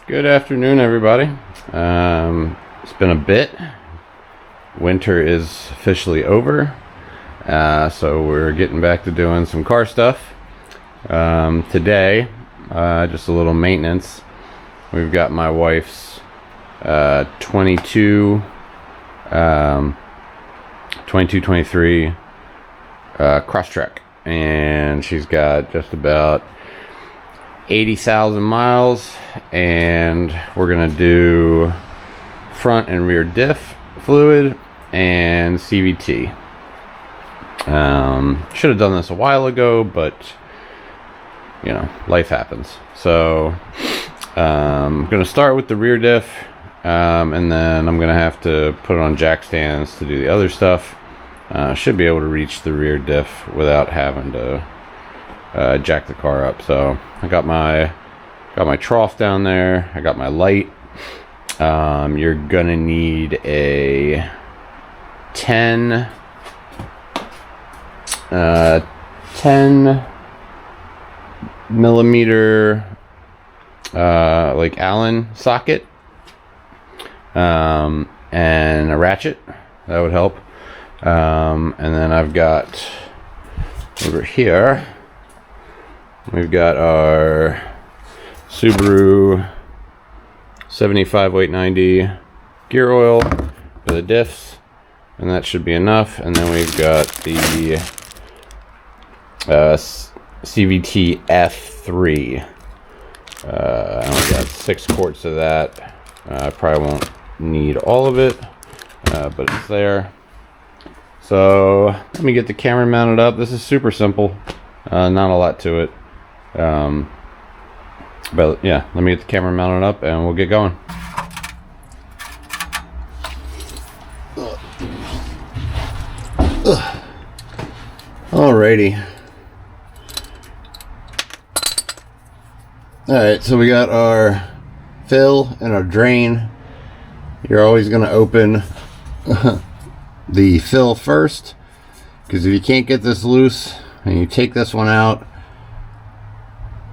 Good afternoon, everybody. It's been a bit. Winter is officially over, so we're getting back to doing some car stuff. Today, just a little maintenance. We've got my wife's 23 Crosstrek, and she's got just about 80,000 miles, and we're gonna do front and rear diff fluid and CVT. Should have done this a while ago, but you know, life happens. So I'm gonna start with the rear diff, and then I'm gonna have to put it on jack stands to do the other stuff. Should be able to reach the rear diff without having to jack the car up. So I got my trough down there. I got my light. You're gonna need a 10 millimeter like Allen socket, and a ratchet. That would help. And then I've got over here, we've got our Subaru 75-890 gear oil for the diffs, and that should be enough. And then we've got the CVT F3. I only got 6 quarts of that. I probably won't need all of it, but it's there. So let me get the camera mounted up. This is super simple, not a lot to it. But yeah, let me get the camera mounted up and we'll get going. Alrighty. Alright, so we got our fill and our drain. You're always going to open the fill first, because if you can't get this loose and you take this one out,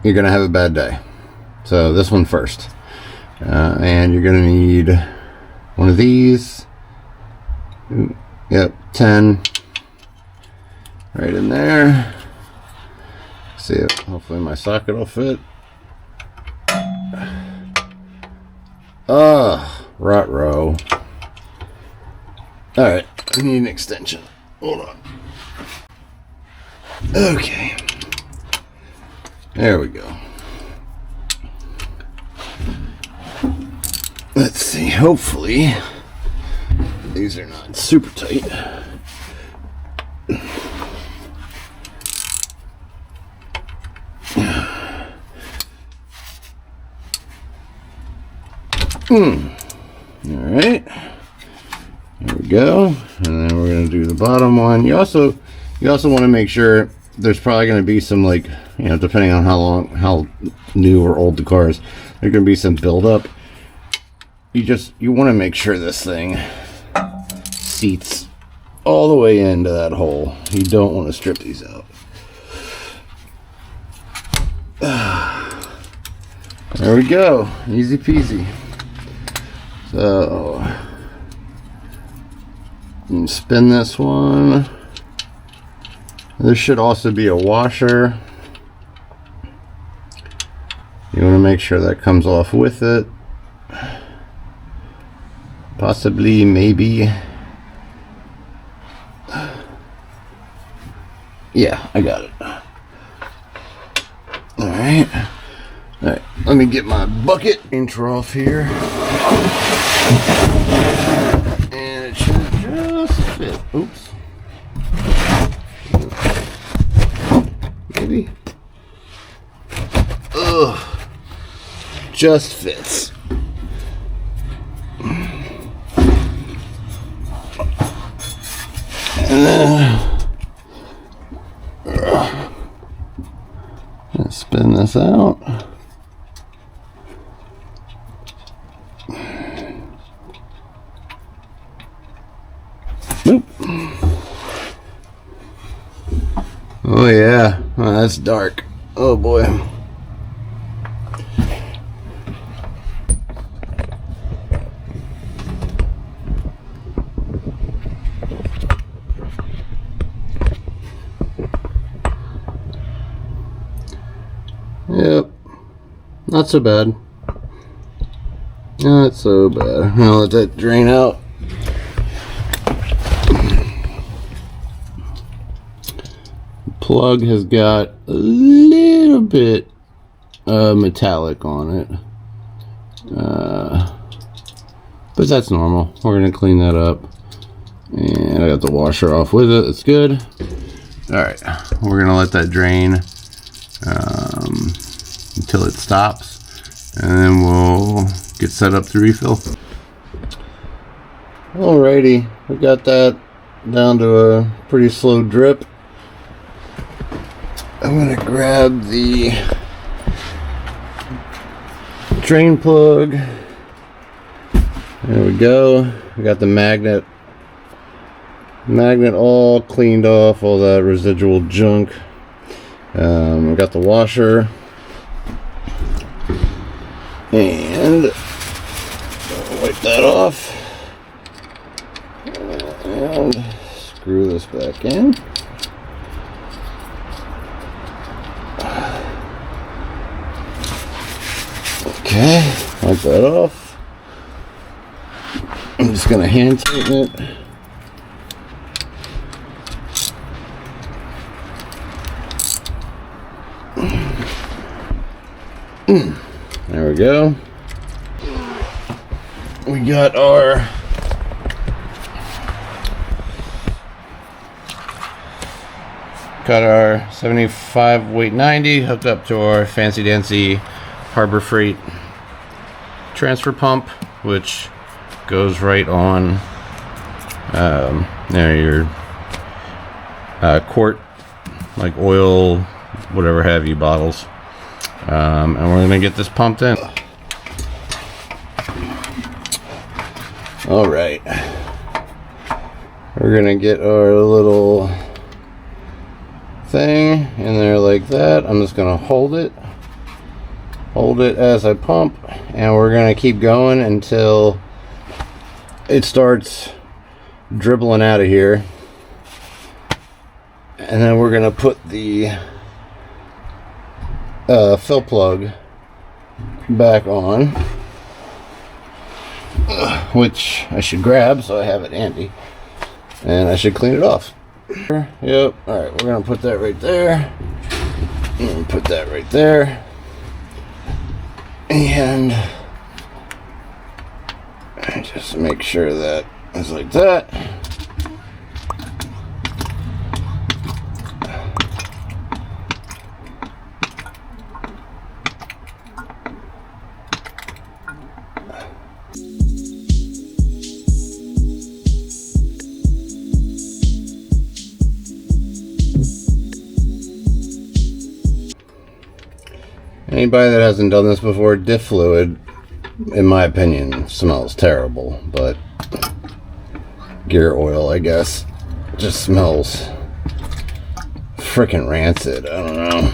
you're gonna have a bad day. So this one first, and you're gonna need one of these. Yep, 10 right in there. See it, hopefully my socket will fit. Rot row. Alright, I need an extension. Hold on. Okay. There we go. Let's see, hopefully these are not super tight. Alright. There we go, and then we're going to do the bottom one. You also want to make sure there's probably going to be some, like, you know, depending on how new or old the car is, there's going to be some buildup. You want to make sure this thing seats all the way into that hole. You don't want to strip these out. There we go, easy peasy. So you can spin this one. There should also be a washer. You want to make sure that comes off with it. Possibly, maybe. Yeah, I got it. Alright. Alright, let me get my bucket and trough here. And it should just fit. Oops. Maybe. Ugh. Just fits. And then let's spin this out. Nope. Oh yeah, oh, that's dark. Oh boy. Not so bad. Not so bad. I'll let that drain out. The plug has got a little bit metallic on it. But that's normal. We're going to clean that up. And I got the washer off with it. That's good. Alright, we're going to let that drain until it stops. And then we'll get set up to refill. Alrighty, we got that down to a pretty slow drip. I'm going to grab the drain plug. There we go. We got the magnet all cleaned off, all that residual junk. We got the washer, and wipe that off, and screw this back in. Okay, wipe that off. I'm just going to hand tighten it. There we go. We got our Got our 75 weight 90 hooked up to our fancy dancy Harbor Freight transfer pump, which goes right on your quart, like oil, whatever have you, bottles. And we're gonna get this pumped in. All right, we're gonna get our little thing in there like that. I'm just gonna hold it as I pump, and we're gonna keep going until it starts dribbling out of here, and then we're gonna put the fill plug back on, which I should grab so I have it handy, and I should clean it off. Yep. All right, we're gonna put that right there, and put that right there, and just make sure that it's like that. Anybody that hasn't done this before, Diff fluid, in my opinion, smells terrible, but gear oil, I guess, just smells freaking rancid. I don't know.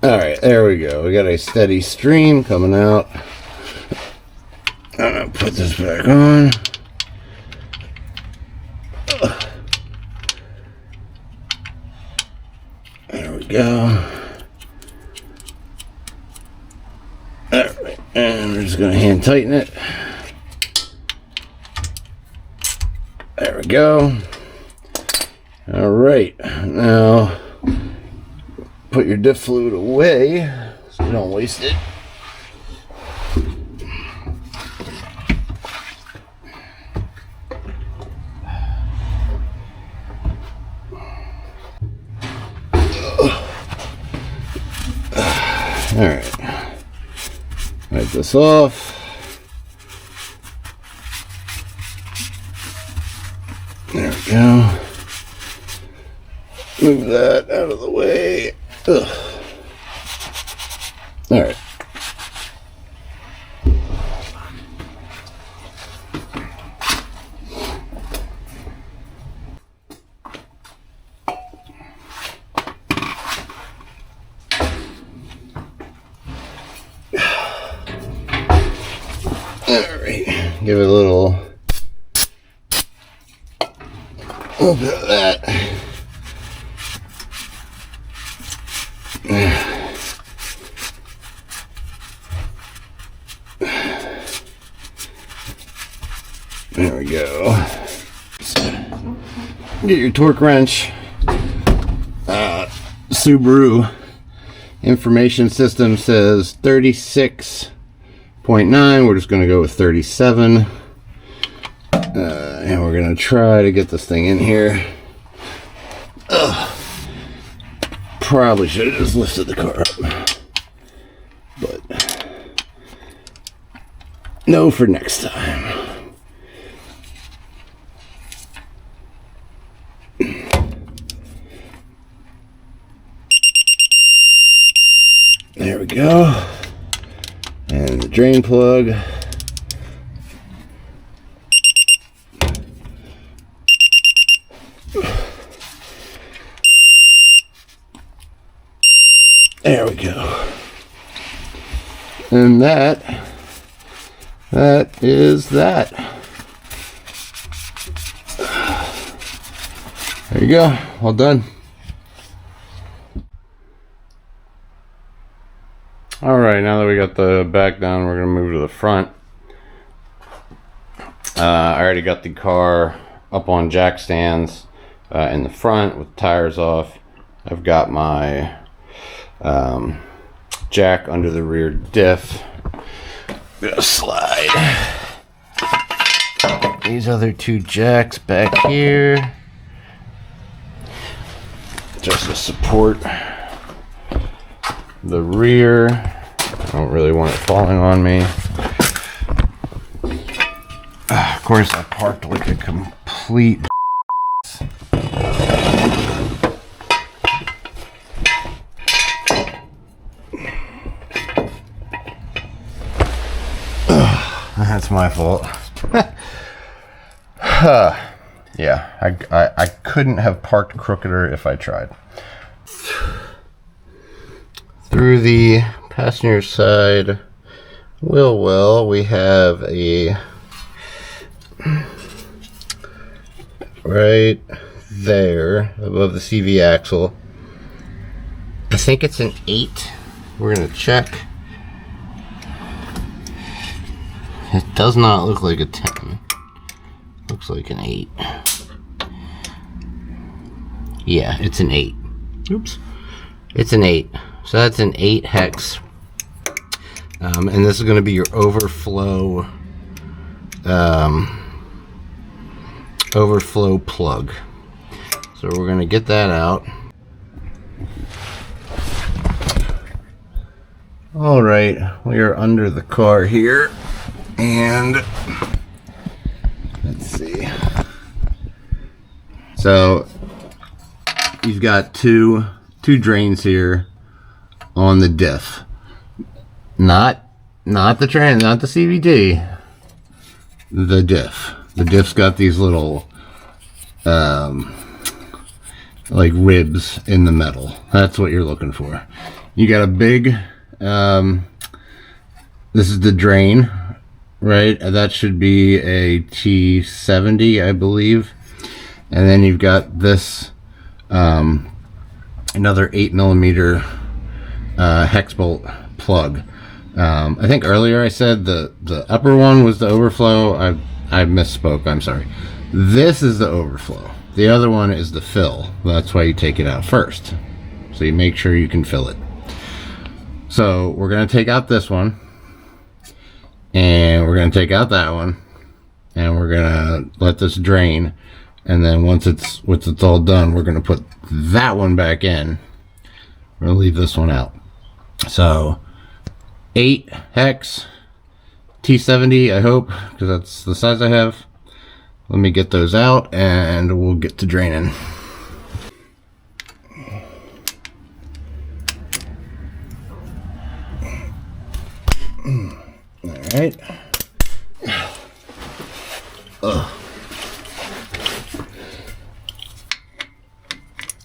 Alright, there we go. We got a steady stream coming out. I'm gonna put this back on. There we go. Alright, and we're just going to hand tighten it. There we go. Alright, now put your diff fluid away so you don't waste it. Alright, wipe this off. There we go. Move that out of the way. Ugh. Alright. Alright, give it a little bit of that. we go. Get your torque wrench. Subaru information system says 36.9. We're just going to go with 37. And we're going to try to get this thing in here. Probably should have just lifted the car up. But no for next time. There we go. And the drain plug. There we go. And that is that. There you go. All done. All right, now that we got the back down, we're gonna move to the front. I already got the car up on jack stands in the front with tires off. I've got my jack under the rear diff. Gonna slide these other two jacks back here just to support the rear. I don't really want it falling on me. Of course, I parked like a complete that's my fault. Yeah, I couldn't have parked crookeder if I tried. Through the passenger side wheel well, we have a right there above the CV axle. I think it's an 8. We're gonna check. It does not look like a 10. Looks like an 8. Yeah, it's an 8. Oops. It's an 8. So that's an 8 hex. And this is going to be your overflow plug. So we're going to get that out. All right, we are under the car here. And let's see. So you've got two drains here on the diff. Not the train, not the CVT. The diff. The diff's got these little like ribs in the metal. That's what you're looking for. You got a big this is the drain. Right, that should be a T70, I believe. And then you've got this another 8mm hex bolt plug. I think earlier I said the upper one was the overflow. I misspoke, I'm sorry. This is the overflow. The other one is the fill. That's why you take it out first, so you make sure you can fill it. So we're going to take out this one. And we're going to take out that one, and we're going to let this drain, and then once it's all done, we're going to put that one back in. We're going to leave this one out. So 8 hex T70, I hope, because that's the size I have. Let me get those out and we'll get to draining. Alright.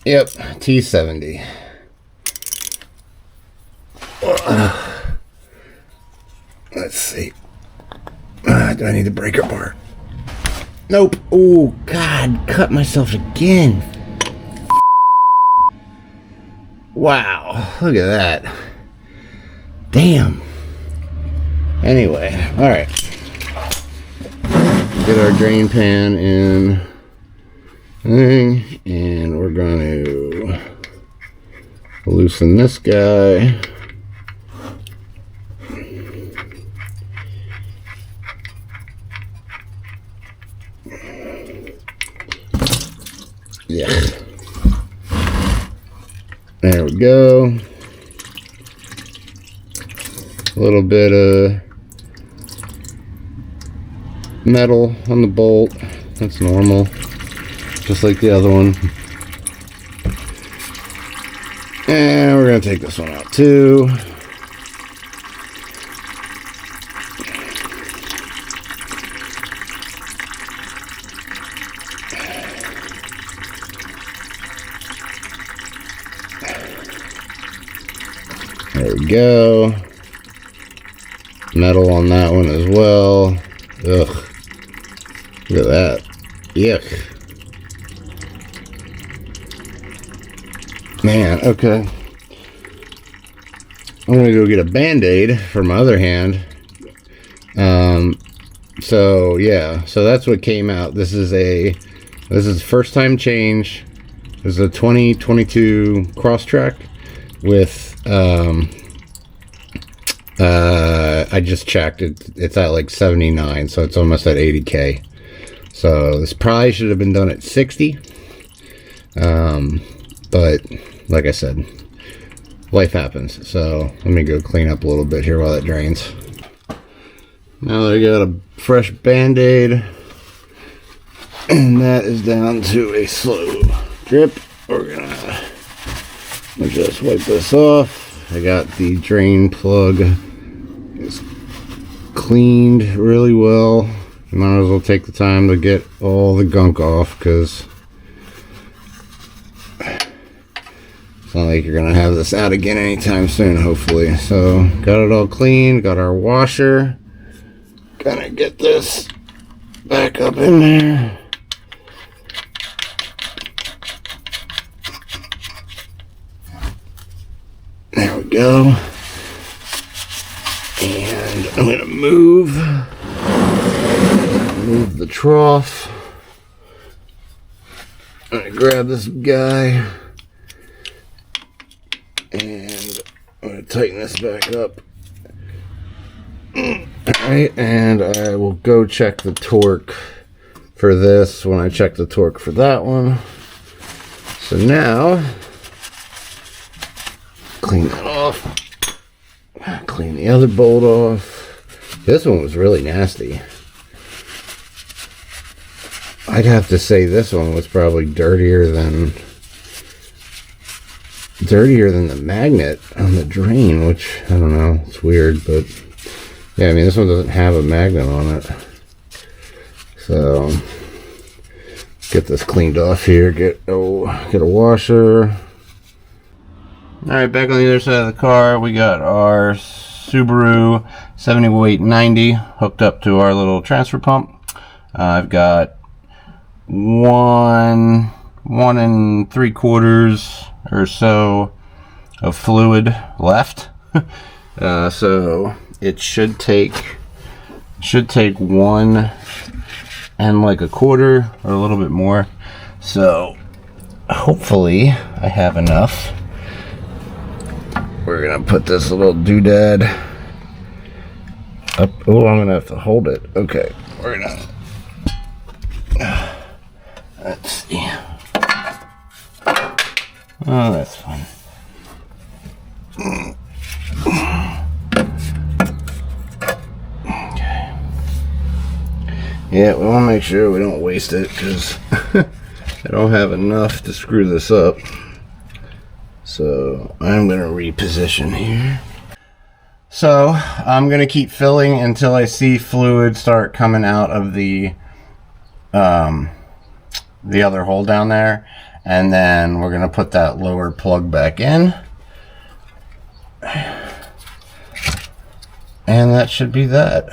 Yep, T70. Let's see. Do I need the breaker bar? Nope. Oh, God. Cut myself again. Wow. Look at that. Damn. Anyway. Alright. Get our drain pan in thing, and we're going to loosen this guy. Yeah. There we go. A little bit of metal on the bolt. That's normal. Just like the other one. And we're going to take this one out too. There we go. Metal on that one as well. Ugh. Look at that. Yuck. Man, okay. I'm gonna go get a Band-Aid for my other hand. So yeah, so that's what came out. This is first time change. This is a 2022 Crosstrek with I just checked it. It's at like 79, so it's almost at 80K. So this probably should have been done at 60. But like I said, life happens. So let me go clean up a little bit here while that drains. Now that I got a fresh Band-Aid, and that is down to a slow drip, we're gonna just wipe this off. I got the drain plug. It's cleaned really well. You might as well take the time to get all the gunk off, because it's not like you're gonna have this out again anytime soon, hopefully. So got it all clean, got our washer. Gonna get this back up in there. There we go. And I'm gonna move the trough. I'm gonna grab this guy and I'm gonna tighten this back up. Alright, and I will go check the torque for this when I check the torque for that one. So now, clean that off. Clean the other bolt off. This one was really nasty. I'd have to say this one was probably dirtier than the magnet on the drain, which, I don't know, it's weird, but yeah, I mean, this one doesn't have a magnet on it. So, get this cleaned off here, get a washer. Alright, back on the other side of the car, we got our Subaru 7890 hooked up to our little transfer pump. I've got 1 3/4 or so of fluid left. So it should take 1 and like 1/4 or a little bit more. So hopefully I have enough. We're gonna put this little doodad up. Oh, I'm gonna have to hold it. Okay, we're gonna. Let's see. Oh, that's fun. Okay. Yeah, we want to make sure we don't waste it, because I don't have enough to screw this up. So I'm going to reposition here. So I'm going to keep filling until I see fluid start coming out of the other hole down there, and then we're going to put that lower plug back in, and that should be that.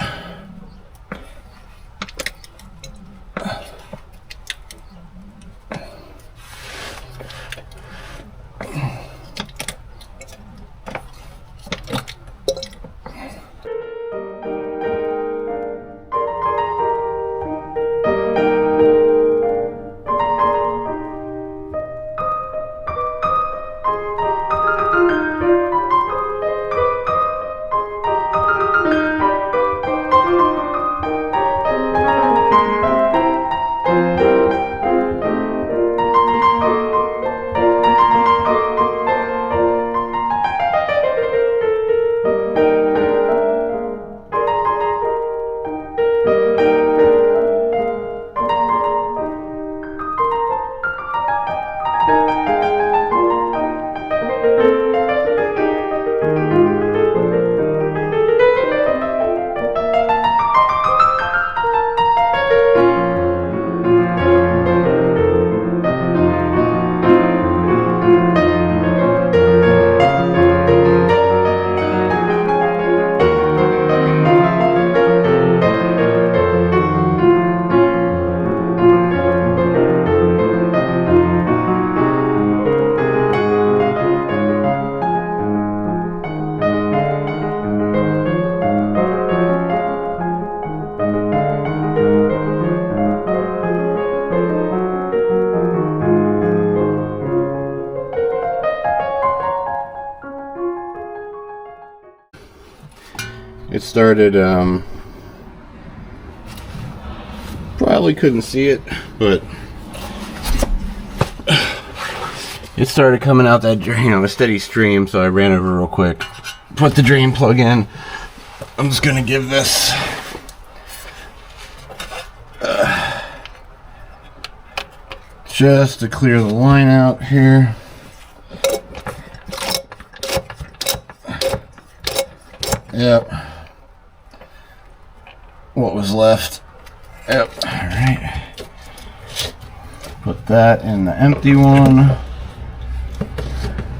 It started, probably couldn't see it, but it started coming out that drain on a steady stream, so I ran over real quick, put the drain plug in. I'm just gonna give this just to clear the line out here. Yep. What was left? Yep. All right. Put that in the empty one.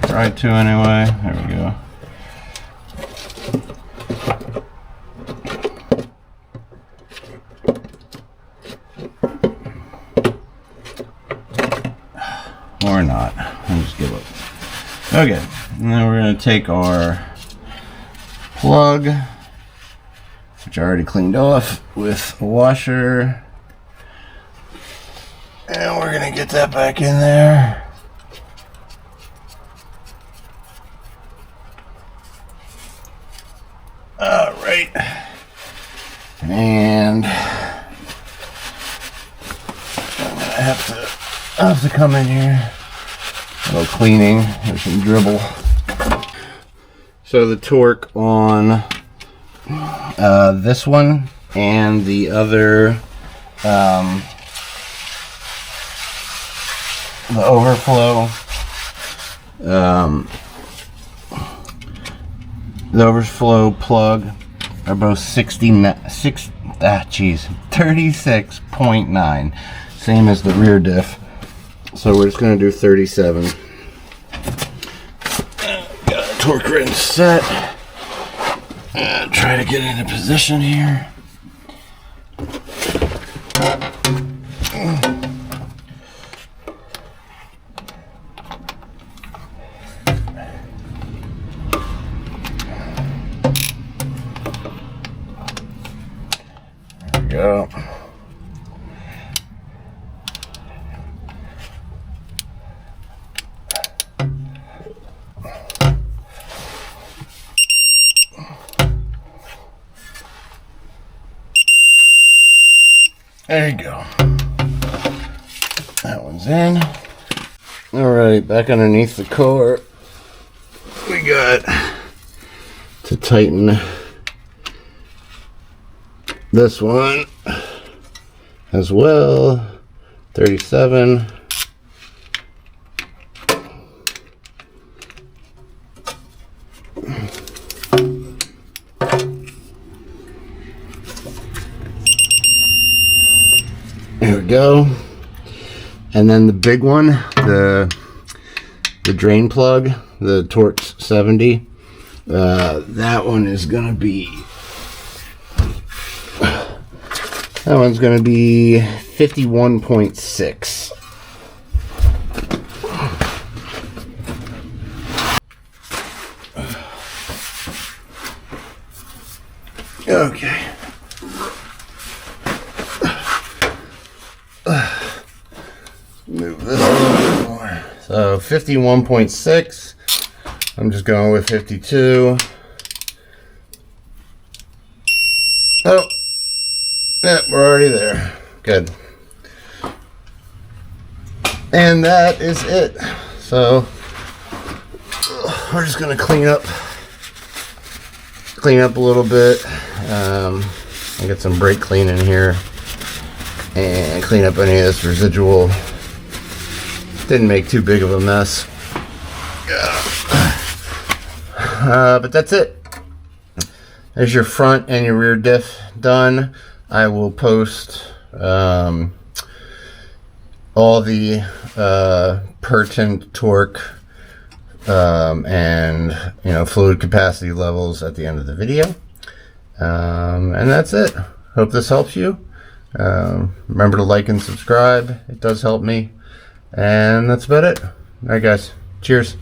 Try to anyway. There we go. Or not. I'll just give up. Okay. And then we're going to take our plug, which I already cleaned off with a washer. And we're going to get that back in there. Alright. And I'm going to have to come in here. A little cleaning. There's some dribble. So the torque on this one and the other, the overflow, plug are both 36.9, same as the rear diff. So we're just going to do 37. Got a torque wrench set. Try to get into position here. There we go. There you go. That one's in. Alright, back underneath the car, we got to tighten this one as well. 37. There we go. And then the big one, the drain plug, the Torx 70. That one is gonna be 51.6. Okay. Move this a little bit more. So 51.6. I'm just going with 52. Oh, yeah, we're already there. Good. And that is it. So we're just gonna clean up a little bit. I get some brake clean in here and clean up any of this residual. Didn't make too big of a mess. But that's it. There's your front and your rear diff done. I will post all the pertinent torque and fluid capacity levels at the end of the video. And that's it. Hope this helps you. Remember to like and subscribe. It does help me. And that's about it. All right, guys. Cheers.